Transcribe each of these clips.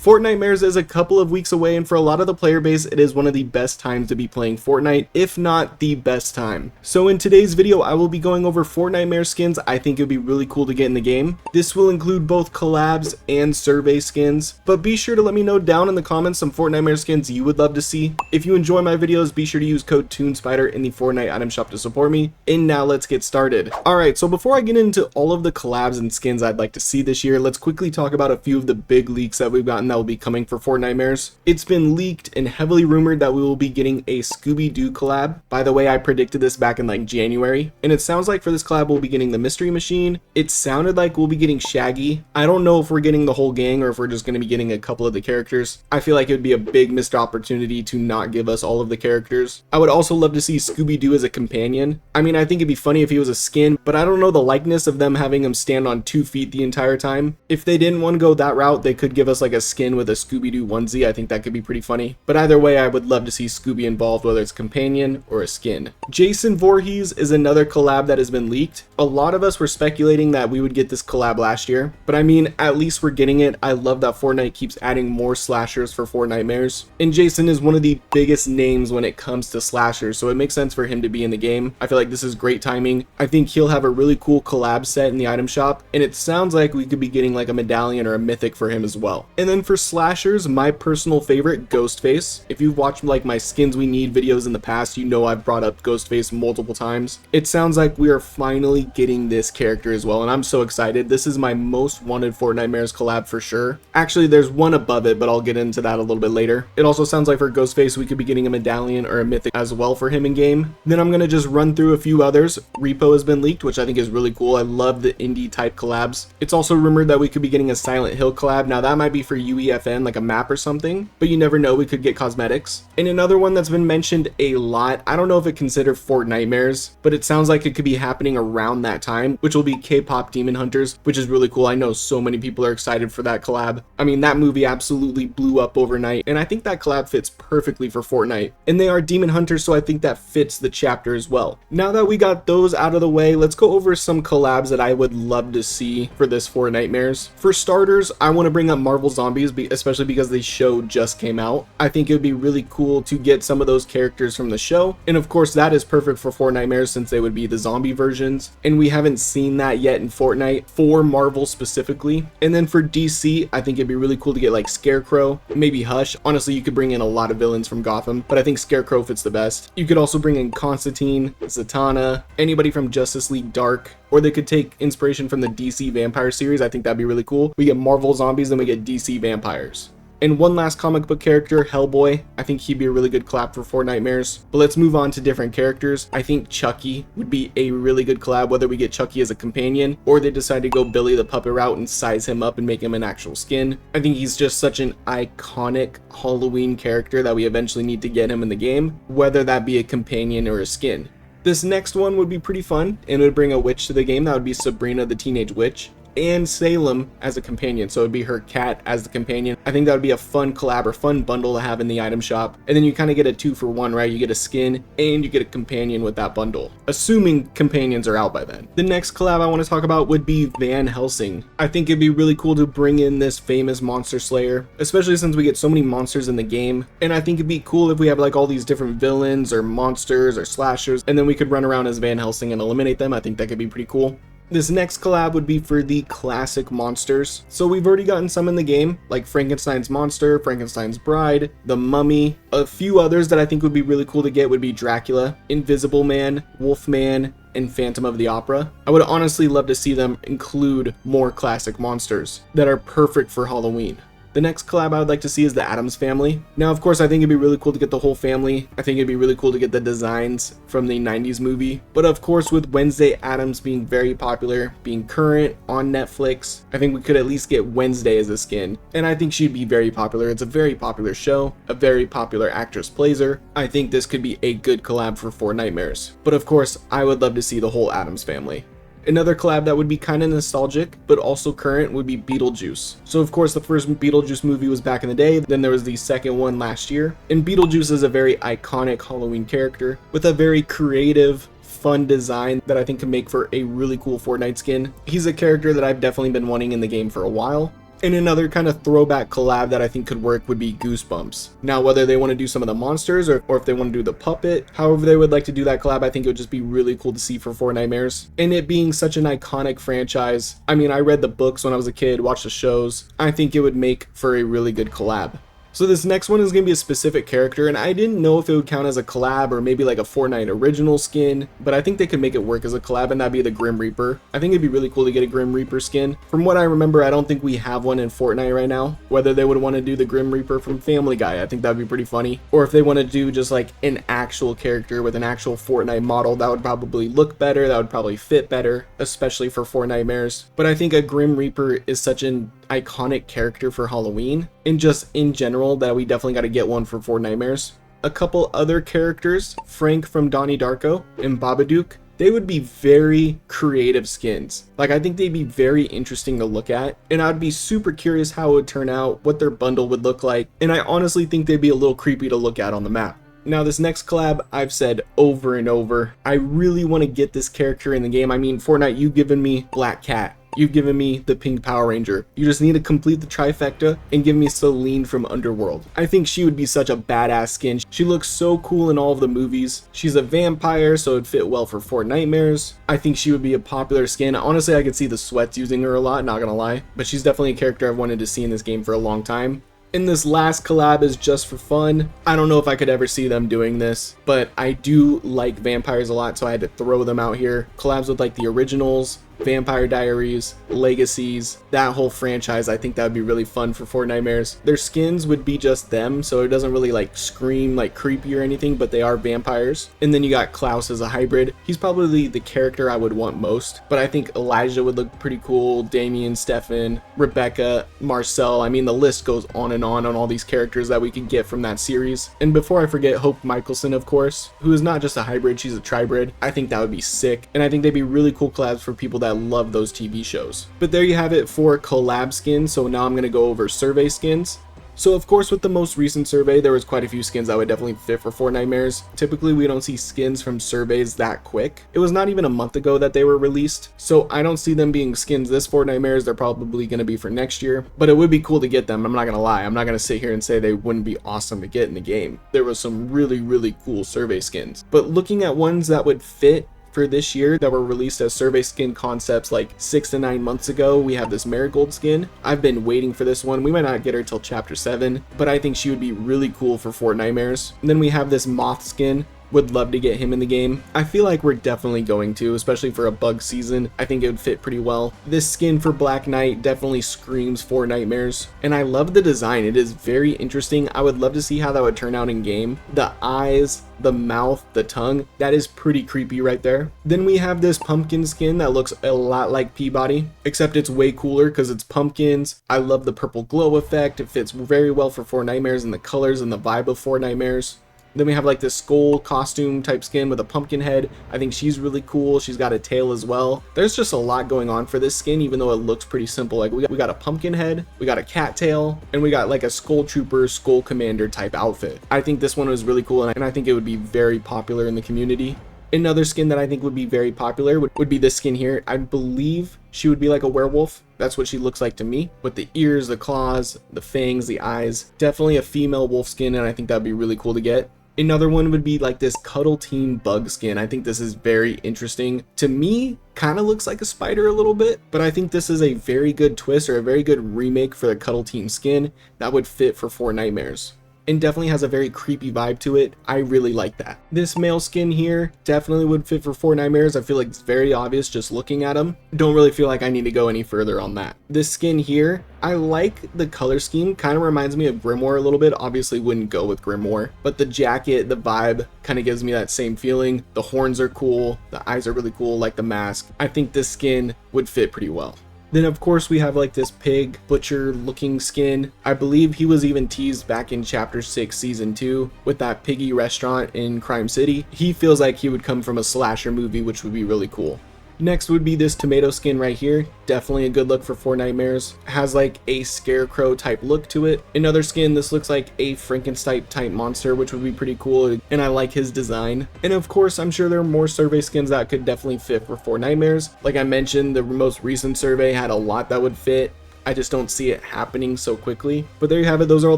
Fortnitemares is a couple of weeks away, and for a lot of the player base, it is one of the best times to be playing Fortnite, if not the best time. So in today's video, I will be going over Fortnitemares skins I think it would be really cool to get in the game. This will include both collabs and survey skins, but be sure to let me know down in the comments some Fortnitemares skins you would love to see. If you enjoy my videos, be sure to use code TuneSpider in the Fortnite item shop to support me. And now let's get started. Alright, so before I get into all of the collabs and skins I'd like to see this year, let's quickly talk about a few of the big leaks that we've gotten that will be coming for Fortnitemares. It's been leaked and heavily rumored that we will be getting a Scooby Doo collab. By the way, I predicted this back in like January, and it sounds like for this collab we'll be getting the Mystery Machine. It sounded like we'll be getting Shaggy. I don't know if we're getting the whole gang or if we're just going to be getting a couple of the characters. I feel like it would be a big missed opportunity to not give us all of the characters. I would also love to see Scooby Doo as a companion. I mean, I think it'd be funny if he was a skin, but I don't know the likeness of them having him stand on 2 feet the entire time. If they didn't want to go that route, they could give us like a skin with a Scooby Doo onesie. I think that could be pretty funny. But either way, I would love to see Scooby involved, whether it's companion or a skin. Jason Voorhees is another collab that has been leaked. A lot of us were speculating that we would get this collab last year, but I mean, at least we're getting it. I love that Fortnite keeps adding more slashers for Fortnitemares, and Jason is one of the biggest names when it comes to slashers, so it makes sense for him to be in the game. I feel like this is great timing. I think he'll have a really cool collab set in the item shop, and it sounds like we could be getting like a medallion or a mythic for him as well. And then for slashers, my personal favorite, Ghostface. If you've watched like my Skins We Need videos in the past, you know I've brought up Ghostface multiple times. It sounds like we are finally getting this character as well, and I'm so excited. This is my most wanted Fortnitemares collab for sure. Actually, there's one above it, but I'll get into that a little bit later. It also sounds like for Ghostface, we could be getting a medallion or a mythic as well for him in game. Then I'm gonna just run through a few others. Repo has been leaked, which I think is really cool. I love the indie type collabs. It's also rumored that we could be getting a Silent Hill collab. Now that might be for UEFN, like a map or something, but you never know, we could get cosmetics. And another one that's been mentioned a lot, I don't know if it considered Fortnitemares, but it sounds like it could be happening around that time, which will be K-pop Demon Hunters, which is really cool. I know so many people are excited for that collab. I mean, that movie absolutely blew up overnight, and I think that collab fits perfectly for Fortnite. And they are Demon Hunters, so I think that fits the chapter as well. Now that we got those out of the way, let's go over some collabs that I would love to see for this Fortnitemares. For starters, I want to bring up Marvel Zombies, especially because the show just came out. I think it would be really cool to get some of those characters from the show, and of course that is perfect for Fortnitemares since they would be the zombie versions, and we haven't seen that yet in Fortnite for Marvel specifically. And then for DC, I think it'd be really cool to get like Scarecrow, maybe Hush. Honestly, you could bring in a lot of villains from Gotham, but I think Scarecrow fits the best. You could also bring in Constantine, Zatanna, anybody from Justice League Dark, or they could take inspiration from the DC Vampire series. I think that'd be really cool. We get Marvel Zombies, then we get DC Vampires. And one last comic book character, Hellboy. I think he'd be a really good collab for Fortnitemares. But let's move on to different characters. I think Chucky would be a really good collab, whether we get Chucky as a companion or they decide to go Billy the Puppet route and size him up and make him an actual skin. I think he's just such an iconic Halloween character that we eventually need to get him in the game, whether that be a companion or a skin. This next one would be pretty fun, and it would bring a witch to the game. That would be Sabrina the Teenage Witch, and Salem as a companion, so it'd be her cat as the companion. I think that would be a fun collab or fun bundle to have in the item shop, and then you kind of get a 2-for-1, right? You get a skin and you get a companion with that bundle, assuming companions are out by then. The next collab I want to talk about would be Van Helsing. I think it'd be really cool to bring in this famous monster slayer, especially since we get so many monsters in the game, and I think it'd be cool if we have like all these different villains or monsters or slashers, and then we could run around as Van Helsing and eliminate them. I think that could be pretty cool. This next collab would be for the classic monsters. So we've already gotten some in the game, like Frankenstein's Monster, Frankenstein's Bride, The Mummy. A few others that I think would be really cool to get would be Dracula, Invisible Man, Wolfman, and Phantom of the Opera. I would honestly love to see them include more classic monsters that are perfect for Halloween. The next collab I would like to see is the Addams Family. Now, of course, I think it'd be really cool to get the whole family. I think it'd be really cool to get the designs from the 90s movie. But of course, with Wednesday Addams being very popular, being current on Netflix, I think we could at least get Wednesday as a skin. And I think she'd be very popular. It's a very popular show. A very popular actress plays her. I think this could be a good collab for Fortnitemares. But of course, I would love to see the whole Addams Family. Another collab that would be kind of nostalgic, but also current, would be Beetlejuice. So of course the first Beetlejuice movie was back in the day, then there was the second one last year. And Beetlejuice is a very iconic Halloween character with a very creative, fun design that I think can make for a really cool Fortnite skin. He's a character that I've definitely been wanting in the game for a while. And another kind of throwback collab that I think could work would be Goosebumps. Now, whether they want to do some of the monsters or if they want to do the puppet, however they would like to do that collab, I think it would just be really cool to see for Fortnitemares. And it being such an iconic franchise, I mean, I read the books when I was a kid, watched the shows. I think it would make for a really good collab. So this next one is going to be a specific character, and I didn't know if it would count as a collab or maybe like a Fortnite original skin, but I think they could make it work as a collab, and that'd be the Grim Reaper. I think it'd be really cool to get a Grim Reaper skin. From what I remember, I don't think we have one in Fortnite right now. Whether they would want to do the Grim Reaper from Family Guy, I think that'd be pretty funny. Or if they want to do just like an actual character with an actual Fortnite model, that would probably look better, that would probably fit better, especially for Fortnitemares. But I think a Grim Reaper is such an iconic character for Halloween, and just in general, that we definitely got to get one for Fortnitemares. A couple other characters, Frank from Donnie Darko and Babadook, they would be very creative skins. Like, I think they'd be very interesting to look at, and I'd be super curious how it would turn out, what their bundle would look like, and I honestly think they'd be a little creepy to look at on the map. Now, this next collab, I've said over and over, I really want to get this character in the game. I mean, Fortnite, you've given me Black Cat. You've given me the Pink Power Ranger. You just need to complete the trifecta and give me Celine from Underworld. I think she would be such a badass skin. She looks so cool in all of the movies. She's a vampire, so it'd fit well for Fortnitemares. I think she would be a popular skin. Honestly, I could see the Sweats using her a lot, not gonna lie. But she's definitely a character I've wanted to see in this game for a long time. And this last collab is just for fun. I don't know if I could ever see them doing this, but I do like vampires a lot, so I had to throw them out here. Collabs with like the originals, Vampire Diaries, Legacies, that whole franchise. I think that would be really fun for Fortnitemares. Their skins would be just them, so it doesn't really like scream like creepy or anything, but they are vampires. And then you got Klaus as a hybrid. He's probably the character I would want most, but I think Elijah would look pretty cool, Damien, Stefan, Rebecca, Marcel. I mean, the list goes on all these characters that we could get from that series. And before I forget, Hope Michelson, of course, who is not just a hybrid, she's a tribrid. I think that would be sick, and I think they'd be really cool collabs for people that love those TV shows. But there you have it for collab skins. So now I'm going to go over survey skins. So of course, with the most recent survey, there was quite a few skins that would definitely fit for Fortnitemares. Typically, we don't see skins from surveys that quick. It was not even a month ago that they were released, so I don't see them being skins this Fortnitemares. They're probably going to be for next year, but it would be cool to get them. I'm not going to lie. I'm not going to sit here and say they wouldn't be awesome to get in the game. There was some really cool survey skins, but looking at ones that would fit for this year that were released as survey skin concepts like 6 to 9 months ago, we have this Marigold skin. I've been waiting for this one. We might not get her till chapter 7, but I think she would be really cool for Fortnitemares. And then we have this Moth skin. Would love to get him in the game. I feel like we're definitely going to, especially for a bug season. I think it would fit pretty well. This skin for Black Knight definitely screams Fortnitemares, and I love the design. It is very interesting. I would love to see how that would turn out in game. The eyes, the mouth, the tongue, that is pretty creepy right there. Then we have this pumpkin skin that looks a lot like Peabody, except it's way cooler because it's pumpkins. I love the purple glow effect. It fits very well for Fortnitemares and the colors and the vibe of Fortnitemares. Then we have like this skull costume type skin with a pumpkin head. I think she's really cool. She's got a tail as well. There's just a lot going on for this skin, even though it looks pretty simple. Like we got a pumpkin head, we got a cat tail, and we got like a skull trooper, skull commander type outfit. I think this one was really cool, and I think it would be very popular in the community. Another skin that I think would be very popular would be this skin here. I believe she would be like a werewolf. That's what she looks like to me, with the ears, the claws, the fangs, the eyes. Definitely a female wolf skin, and I think that'd be really cool to get. Another one would be like this Cuddle Team bug skin. I think this is very interesting. To me, kind of looks like a spider a little bit, but I think this is a very good twist or a very good remake for the Cuddle Team skin that would fit for Fortnitemares. And definitely has a very creepy vibe to it. I really like that. This male skin here definitely would fit for Fortnitemares. I feel like it's very obvious just looking at him. Don't really feel like I need to go any further on that. This skin here, I like the color scheme. Kind of reminds me of Grimoire a little bit. Obviously wouldn't go with Grimoire, but the jacket, the vibe kind of gives me that same feeling. The horns are cool. The eyes are really cool, like the mask. I think this skin would fit pretty well. Then of course we have like this pig butcher looking skin. I believe he was even teased back in chapter 6 season 2 with that piggy restaurant in Crime City. He feels like he would come from a slasher movie, which would be really cool. Next would be this tomato skin right here. Definitely a good look for Fortnitemares. Has like a scarecrow type look to it. Another skin, this looks like a Frankenstein type monster, which would be pretty cool, and I like his design. And of course, I'm sure there are more survey skins that could definitely fit for Fortnitemares. Like I mentioned, the most recent survey had a lot that would fit. I just don't see it happening so quickly. But there you have it. Those are all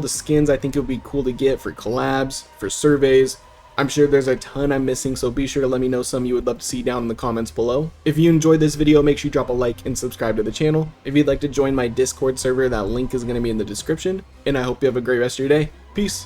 the skins I think it would be cool to get for collabs, for surveys. I'm sure there's a ton I'm missing, so be sure to let me know some you would love to see down in the comments below. If you enjoyed this video, make sure you drop a like and subscribe to the channel. If you'd like to join my Discord server, that link is going to be in the description. And I hope you have a great rest of your day. Peace.